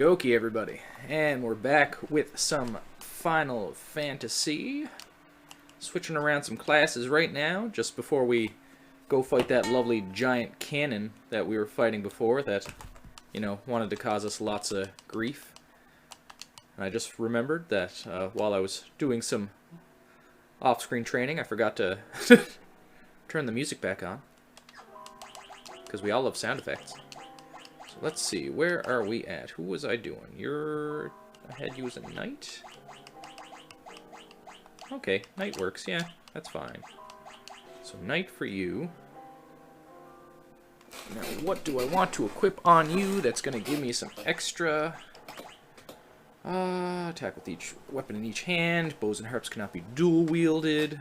Okie everybody, and we're back with some Final Fantasy. Switching around some classes right now, just before we go fight that lovely giant cannon that we were fighting before that, wanted to cause us lots of grief. And I just remembered that while I was doing some off-screen training, I forgot to turn the music back on, because we all love sound effects. Let's see, where are we at? Who was I doing? I had you as a knight? Okay, knight works, yeah, that's fine. So knight for you. Now what do I want to equip on you that's going to give me some extra... attack with each weapon in each hand. Bows and harps cannot be dual wielded.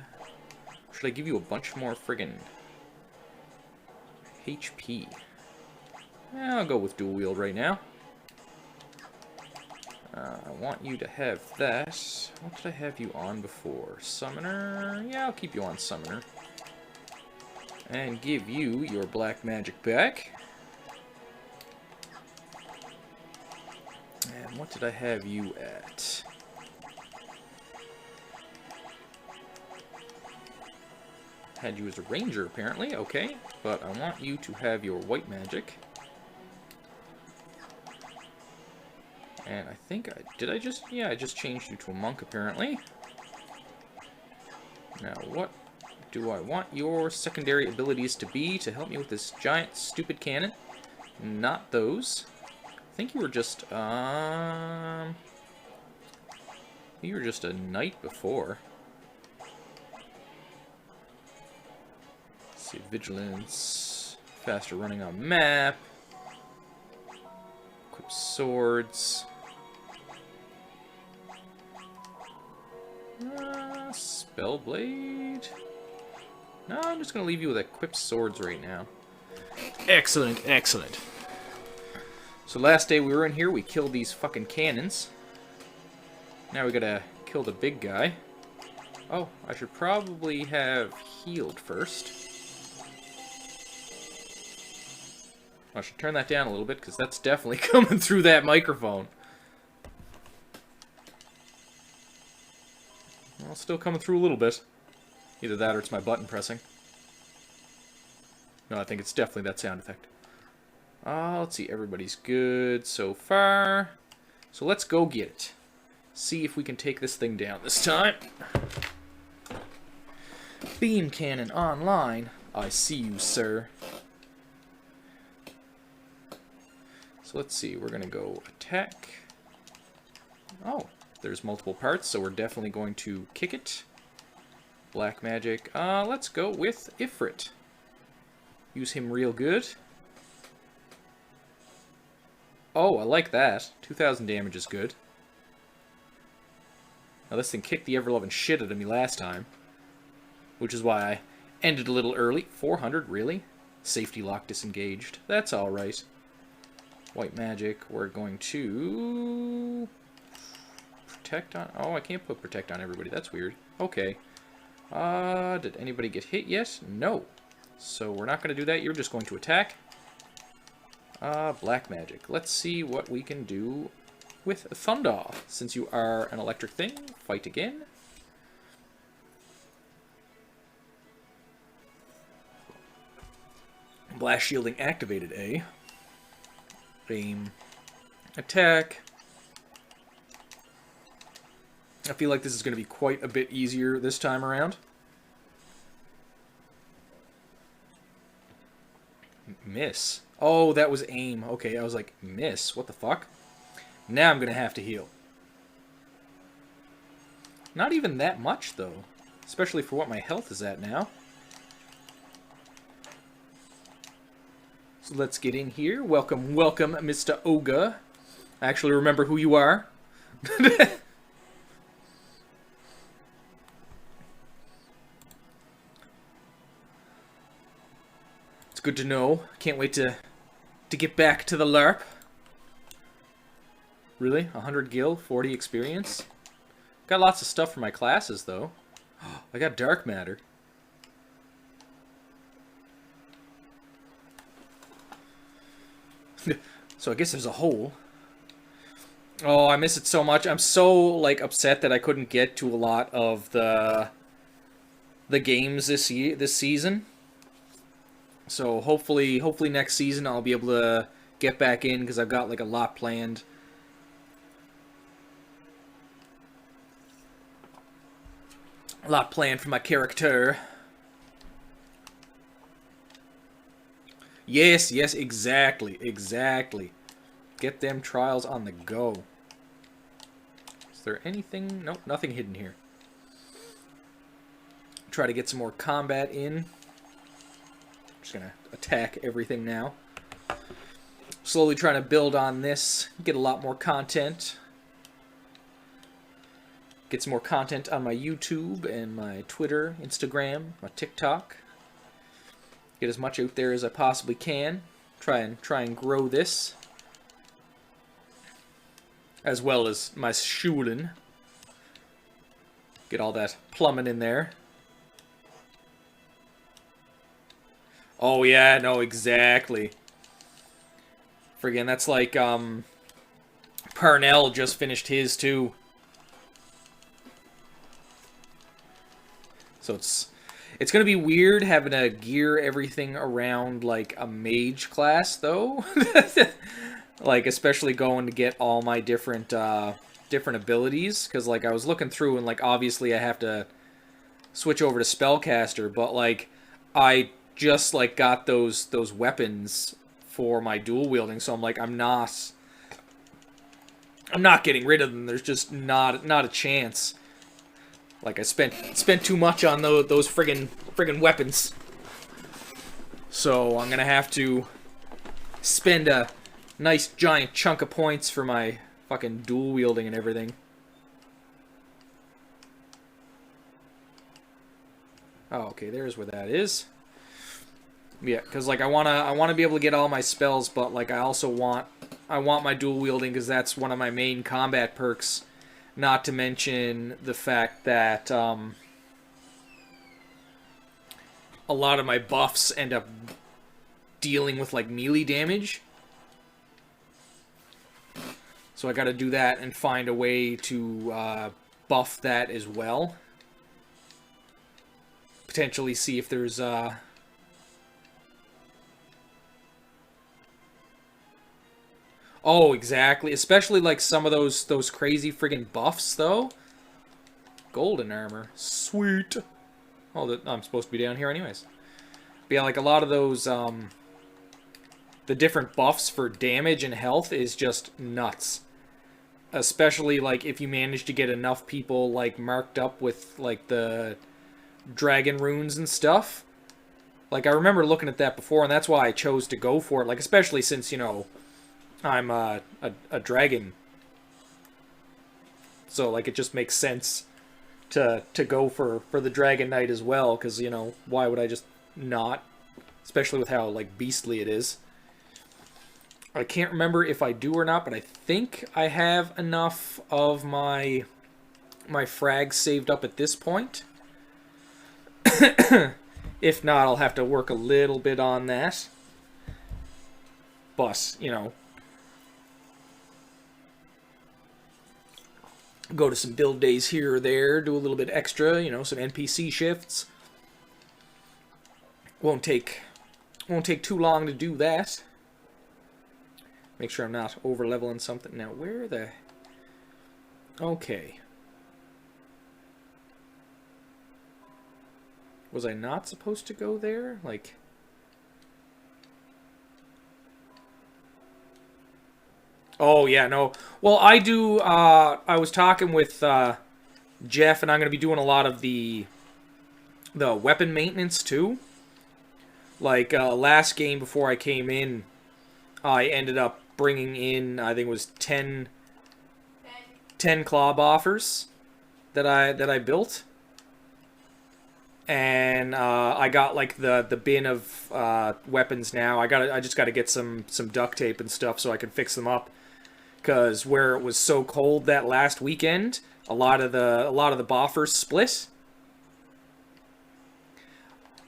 Should I give you a bunch more friggin' HP? I'll go with dual wield right now. I want you to have that. What did I have you on before? Summoner? Yeah, I'll keep you on Summoner. And give you your black magic back. And what did I have you at? Had you as a ranger, apparently. Okay, but I want you to have your white magic. And I think I just changed you to a monk, apparently. Now, what do I want your secondary abilities to be to help me with this giant, stupid cannon? Not those. I think you were just, a knight before. Let's see, vigilance, faster running on map, equip swords. Spellblade? No, I'm just going to leave you with equipped swords right now. Excellent, excellent. So last day we were in here, we killed these fucking cannons. Now we gotta kill the big guy. Oh, I should probably have healed first. I should turn that down a little bit, because that's definitely coming through that microphone. Well, still coming through a little bit. Either that or it's my button pressing. No, I think it's definitely that sound effect. Let's see, everybody's good so far. So let's go get it. See if we can take this thing down this time. Beam cannon online. I see you, sir. So let's see, we're gonna go attack. Oh, there's multiple parts, so we're definitely going to kick it. Black magic. Let's go with Ifrit. Use him real good. Oh, I like that. 2,000 damage is good. Now this thing kicked the ever-loving shit out of me last time. Which is why I ended a little early. 400, really? Safety lock disengaged. That's alright. White magic, we're going to... protect on... Oh, I can't put protect on everybody. That's weird. Okay. Did anybody get hit yet? No. So we're not going to do that. You're just going to attack. Black magic. Let's see what we can do with Thunder. Since you are an electric thing, fight again. Blast shielding activated, eh? Aim. Attack. I feel like this is going to be quite a bit easier this time around. Miss. Oh, that was aim. Okay, I was like, miss? What the fuck? Now I'm going to have to heal. Not even that much, though. Especially for what my health is at now. So let's get in here. Welcome, welcome, Mr. Oga. I actually remember who you are. It's good to know. Can't wait to get back to the LARP. Really? 100 gil, 40 experience? Got lots of stuff for my classes, though. I got dark matter. So I guess there's a hole. Oh, I miss it so much. I'm so like upset that I couldn't get to a lot of the games this season. So hopefully next season I'll be able to get back in because I've got like a lot planned. A lot planned for my character. Yes, yes, exactly, exactly. Get them trials on the go. Is there anything? Nope, nothing hidden here. Try to get some more combat in. Just gonna attack everything now. Slowly trying to build on this, get a lot more content. Get some more content on my YouTube and my Twitter, Instagram, my TikTok. Get as much out there as I possibly can. Try and grow this. As well as my Schulen. Get all that plumbing in there. Oh yeah, no, exactly. Friggin', that's like, Parnell just finished his too. So it's gonna be weird having to gear everything around like a mage class though. Like especially going to get all my different different abilities, because like I was looking through and like obviously I have to switch over to spellcaster, but like I just like got those weapons for my dual wielding, so I'm like I'm not getting rid of them. There's just not a chance. Like I spent too much on those friggin' weapons. So I'm gonna have to spend a nice giant chunk of points for my fucking dual wielding and everything. Oh, okay, there's where that is. Yeah, because like I wanna be able to get all my spells, but like I also want my dual wielding because that's one of my main combat perks. Not to mention the fact that a lot of my buffs end up dealing with like melee damage. So I gotta do that and find a way to buff that as well. Potentially see if there's Oh, exactly. Especially like some of those crazy friggin' buffs though. Golden armor. Sweet. Oh, I'm supposed to be down here anyways. But yeah, like a lot of those the different buffs for damage and health is just nuts. Especially like if you manage to get enough people like marked up with like the dragon runes and stuff. Like I remember looking at that before, and that's why I chose to go for it. Like especially since, you know, I'm a dragon. So like it just makes sense to go for the Dragon Knight as well, because, you know, why would I just not? Especially with how like beastly it is. I can't remember if I do or not, but I think I have enough of my frags saved up at this point. If not, I'll have to work a little bit on that. But, you know, go to some build days here or there, do a little bit extra, you know, some NPC shifts. Won't take too long to do that. Make sure I'm not over leveling something. Now, where the... Okay. Was I not supposed to go there? Like... Oh, yeah, no. Well, I do, I was talking with, Jeff, and I'm going to be doing a lot of the weapon maintenance, too. Like, last game before I came in, I ended up bringing in, I think it was 10 claw boffers that I built. And, I got, like, the bin of, weapons now. I just gotta get some duct tape and stuff so I can fix them up. Because where it was so cold that last weekend, a lot of the boffers split.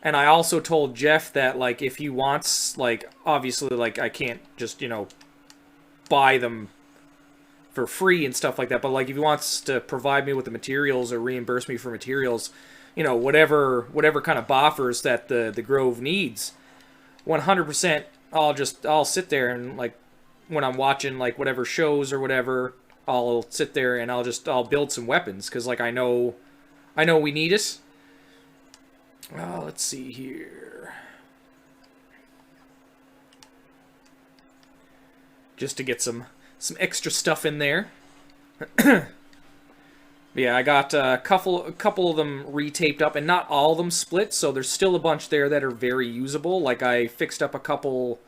And I also told Jeff that, like, if he wants, like, obviously, like, I can't just, you know, buy them for free and stuff like that. But like if he wants to provide me with the materials or reimburse me for materials, you know, whatever kind of buffers that the Grove needs, 100%. I'll sit there and like when I'm watching like whatever shows or whatever, I'll sit there and I'll build some weapons because like I know we need it. Let's see here. Just to get some extra stuff in there. Yeah, I got a couple of them retaped up, and not all of them split, so there's still a bunch there that are very usable. Like, I fixed up a couple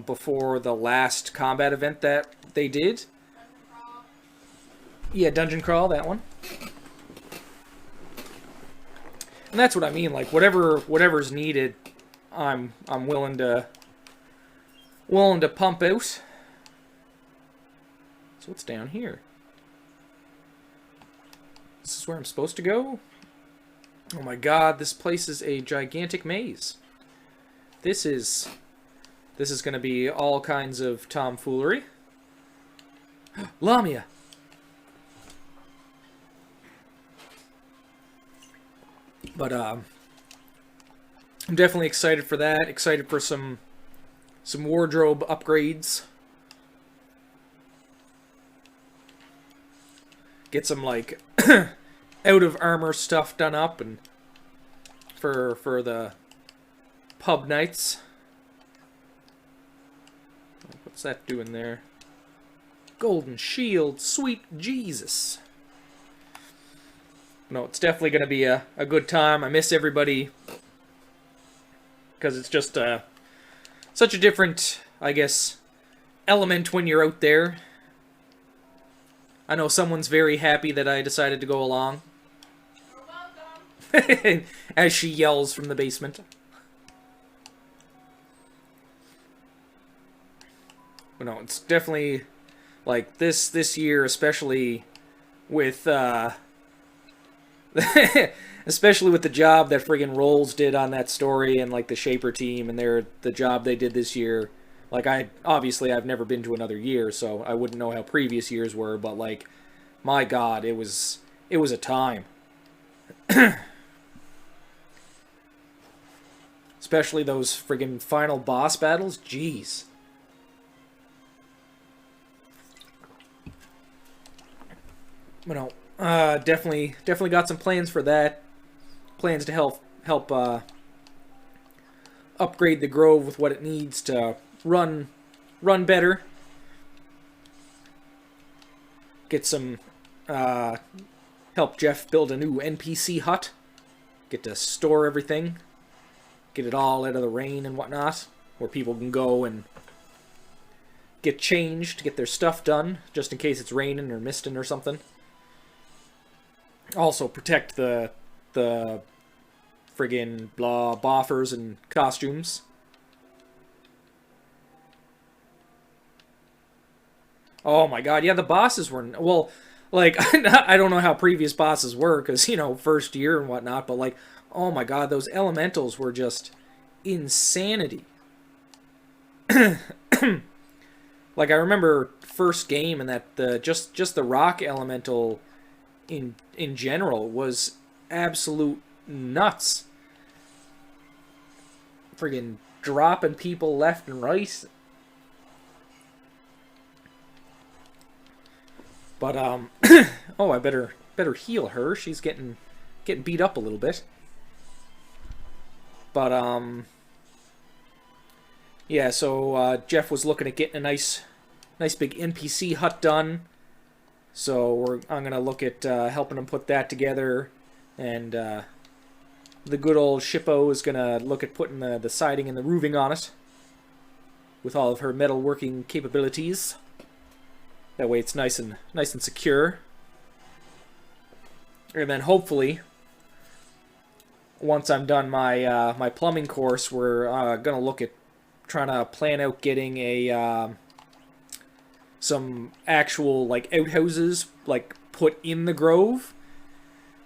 before the last combat event that they did. Yeah, Dungeon Crawl, that one. And that's what I mean, like, whatever's needed, I'm willing to pump out. So what's down here? This is where I'm supposed to go? Oh my god, this place is a gigantic maze. This is going to be all kinds of tomfoolery. Lamia! But, I'm definitely excited for that. Excited for some wardrobe upgrades. Get some, like, out-of-armor stuff done up and for the pub nights. What's that doing there? Golden shield, sweet Jesus. No, it's definitely going to be a good time. I miss everybody because it's just such a different, I guess, element when you're out there. I know someone's very happy that I decided to go along. You're welcome. As she yells from the basement. But no, it's definitely like this year, especially with especially with the job that friggin' Rolls did on that story and like the Shaper team and the job they did this year. Like, I've never been to another year, so I wouldn't know how previous years were, but, like, my god, it was a time. Especially those friggin' final boss battles, jeez. You know, definitely got some plans for that. Plans to help upgrade the Grove with what it needs to run better. Get some help Jeff build a new NPC hut. Get to store everything. Get it all out of the rain and whatnot, where people can go and get changed, get their stuff done, just in case it's raining or misting or something. Also protect the friggin' buffers and costumes. Oh my god, yeah, the bosses were... Well, like, I don't know how previous bosses were, because, you know, first year and whatnot, but, like, oh my god, those elementals were just insanity. Like, I remember first game and that just the rock elemental in general was absolute nuts. Friggin' dropping people left and right. But, oh, I better heal her. She's getting beat up a little bit. But, yeah, so, Jeff was looking at getting a nice big NPC hut done. So, I'm gonna look at, helping him put that together. And, the good old Shippo is gonna look at putting the siding and the roofing on it. With all of her metalworking capabilities. That way it's nice and secure. And then hopefully, once I'm done my my plumbing course, we're gonna look at trying to plan out getting a some actual like outhouses like put in the Grove.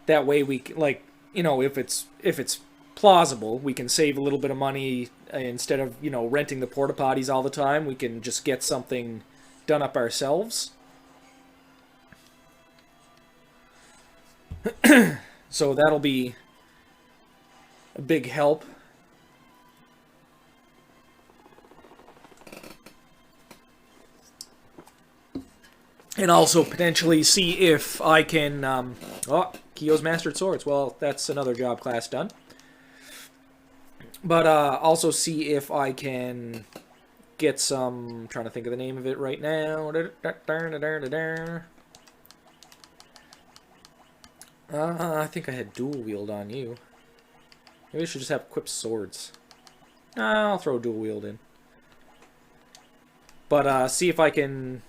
That way we like, you know, if it's plausible, we can save a little bit of money instead of, you know, renting the porta potties all the time. We can just get something done up ourselves. So that'll be a big help. And also potentially see if I can... oh, Kyo's Mastered Swords. Well, that's another job class done. But also see if I can get some... I'm trying to think of the name of it right now. I think I had dual wield on you. Maybe I should just have equipped swords. Nah, I'll throw dual wield in. But see if I can...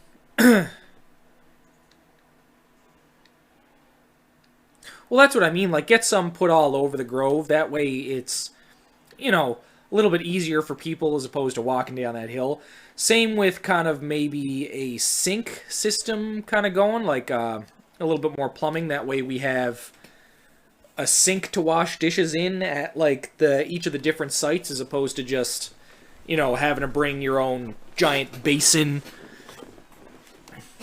Well, that's what I mean. Like, get some put all over the grove. That way it's, you know, a little bit easier for people as opposed to walking down that hill. Same with kind of maybe a sink system kind of going. Like, a little bit more plumbing. That way we have a sink to wash dishes in at, like, each of the different sites as opposed to just, you know, having to bring your own giant basin.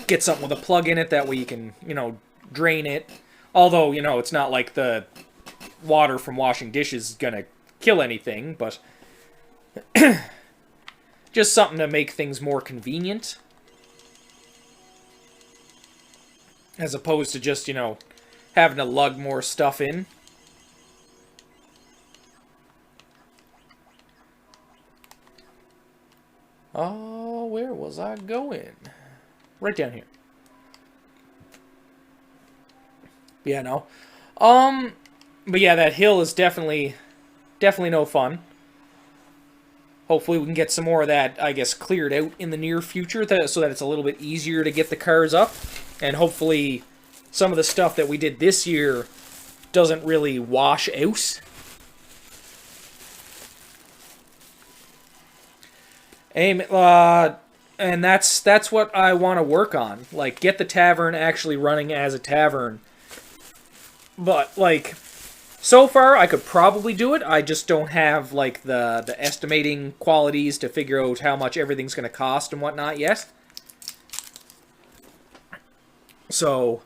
Get something with a plug in it. That way you can, you know, drain it. Although, you know, it's not like the water from washing dishes is going to kill anything, but just something to make things more convenient. As opposed to just, you know, having to lug more stuff in. Oh, where was I going? Right down here. Yeah, no. But yeah, that hill is definitely no fun. Hopefully we can get some more of that, I guess, cleared out in the near future so that it's a little bit easier to get the cars up. And hopefully some of the stuff that we did this year doesn't really wash out. And that's what I want to work on. Like, get the tavern actually running as a tavern. But, like, so far I could probably do it. I just don't have, like, the estimating qualities to figure out how much everything's going to cost and whatnot yet. So,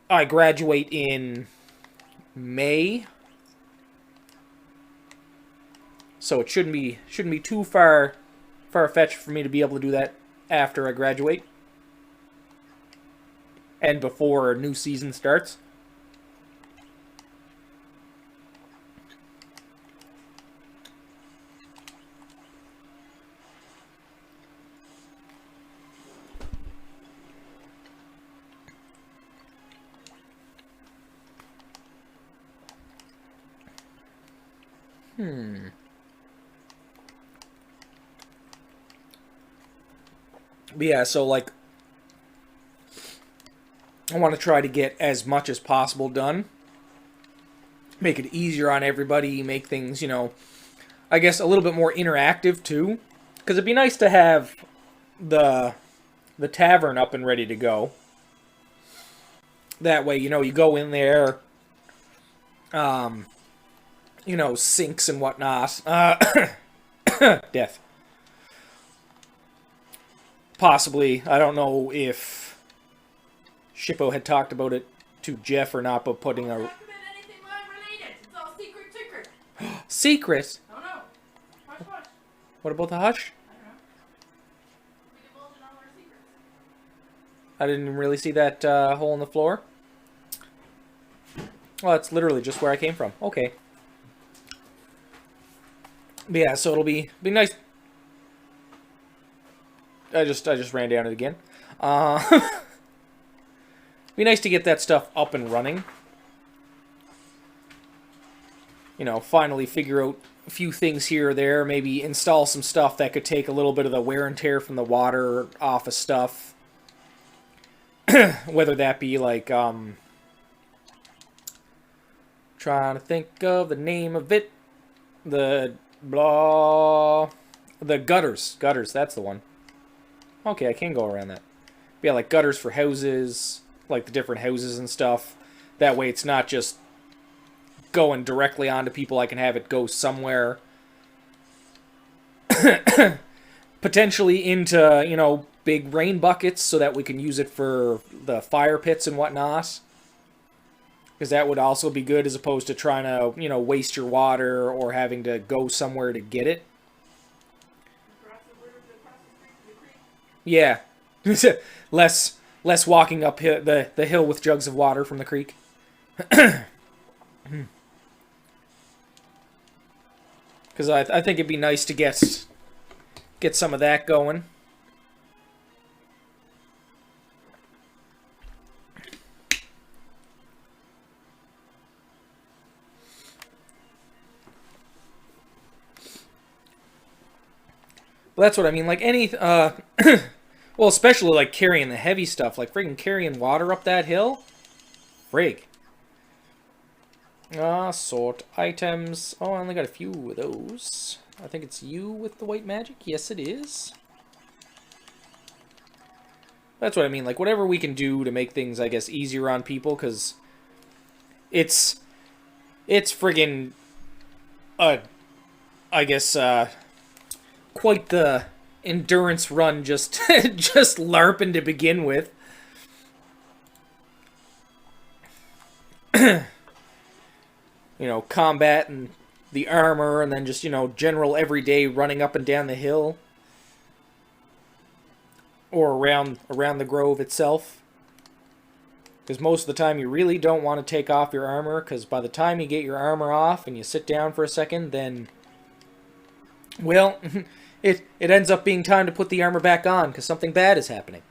I graduate in May. So it shouldn't be too far-fetched for me to be able to do that after I graduate. And before a new season starts. But yeah, so like, I want to try to get as much as possible done. Make it easier on everybody, make things, you know, I guess a little bit more interactive too. Because it'd be nice to have the tavern up and ready to go. That way, you know, you go in there, you know, sinks and whatnot. Death. Possibly, I don't know if Shippo had talked about it to Jeff or not, but putting a... Don't recommend anything mine-related. It's all secret. Secret? Oh no. Hush. What about the hush? I don't know. We divulging all our secrets. I didn't really see that hole in the floor. Well, that's literally just where I came from. Okay. But yeah, so it'll be nice. I just ran down it again. Be nice to get that stuff up and running. You know, finally figure out a few things here or there. Maybe install some stuff that could take a little bit of the wear and tear from the water off of stuff. Whether that be like, trying to think of the name of it. The gutters. Gutters, that's the one. Okay, I can go around that. But yeah, like gutters for houses, like the different houses and stuff. That way it's not just going directly onto people. I can have it go somewhere. Potentially into, you know, big rain buckets so that we can use it for the fire pits and whatnot. Because that would also be good as opposed to trying to, you know, waste your water or having to go somewhere to get it. Across the river, across the creek. Yeah. less walking up the hill with jugs of water from the creek. Because I think it'd be nice to get some of that going. Well, that's what I mean. Like any, well, especially like carrying the heavy stuff, like friggin' carrying water up that hill. Frig. Sort items. Oh, I only got a few of those. I think it's you with the white magic. Yes, it is. That's what I mean. Like whatever we can do to make things, I guess, easier on people, because it's friggin', I guess, quite the endurance run just just LARPing to begin with. You know, combat and the armor, and then just, you know, general everyday running up and down the hill. Or around the grove itself. Because most of the time you really don't want to take off your armor, because by the time you get your armor off and you sit down for a second, then, well, it ends up being time to put the armor back on, because something bad is happening.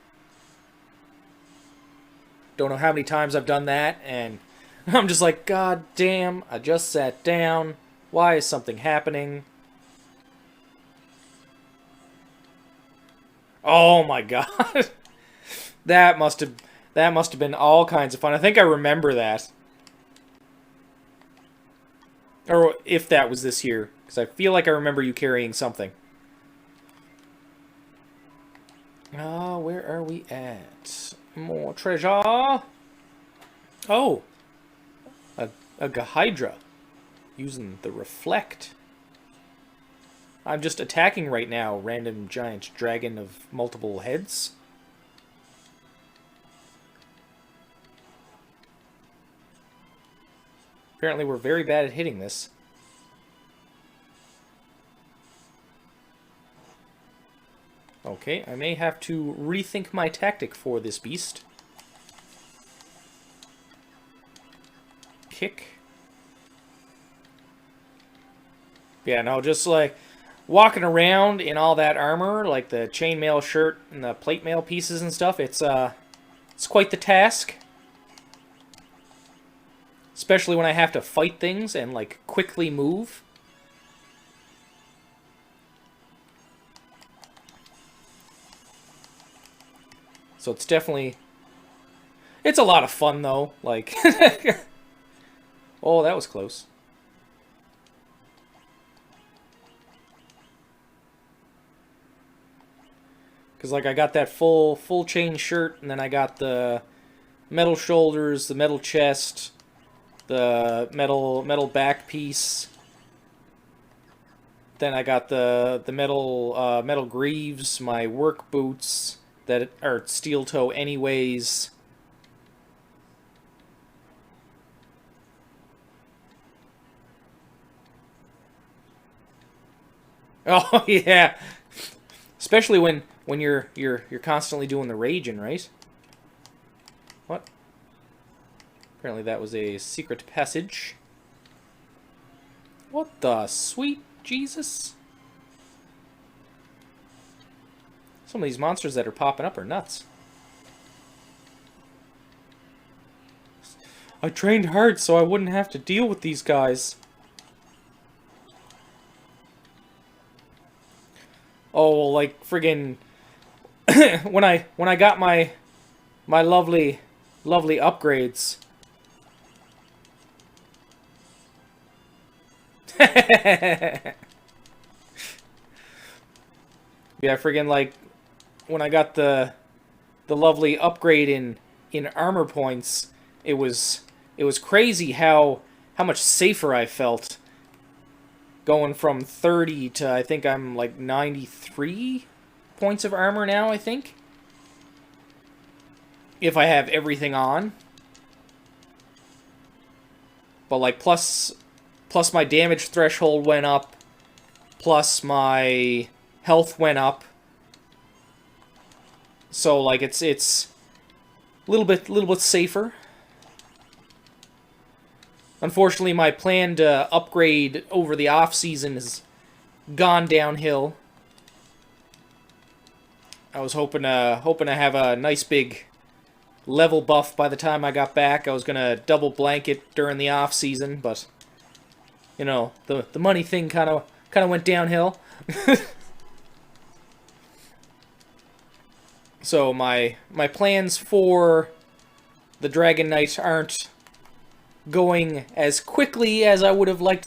Don't know how many times I've done that, and I'm just like, God damn, I just sat down. Why is something happening? Oh my god. That must have been all kinds of fun. I think I remember that. Or if that was this year, because I feel like I remember you carrying something. Where are we at? More treasure. Oh. A Gahydra. Using the Reflect. I'm just attacking right now, random giant dragon of multiple heads. Apparently we're very bad at hitting this. Okay, I may have to rethink my tactic for this beast. Kick. Yeah, no, just like walking around in all that armor, like the chainmail shirt and the plate mail pieces and stuff, it's quite the task. Especially when I have to fight things and like quickly move. So it's definitely, it's a lot of fun though, like oh, that was close. Because, like, I got that full chain shirt, and then I got the metal shoulders, the metal chest, the metal back piece. Then I got the metal greaves, my work boots that are steel toe anyways. Oh yeah, especially when you're constantly doing the raging, right? What? Apparently that was a secret passage. What the sweet Jesus? Some of these monsters that are popping up are nuts. I trained hard so I wouldn't have to deal with these guys. Oh, like friggin' when I got my lovely upgrades. Yeah, friggin' like when I got the lovely upgrade in armor points, it was crazy how much safer I felt going from 30 to I think I'm like 93 points of armor now, I think. if I have everything on. But like plus my damage threshold went up, plus my health went up. So like it's a little bit safer. Unfortunately, my planned upgrade over the off season has gone downhill. I was hoping to have a nice big level buff by the time I got back. I was gonna double blanket during the off season, but you know, the money thing kind of went downhill. So my plans for the Dragon Knight aren't going as quickly as I would have liked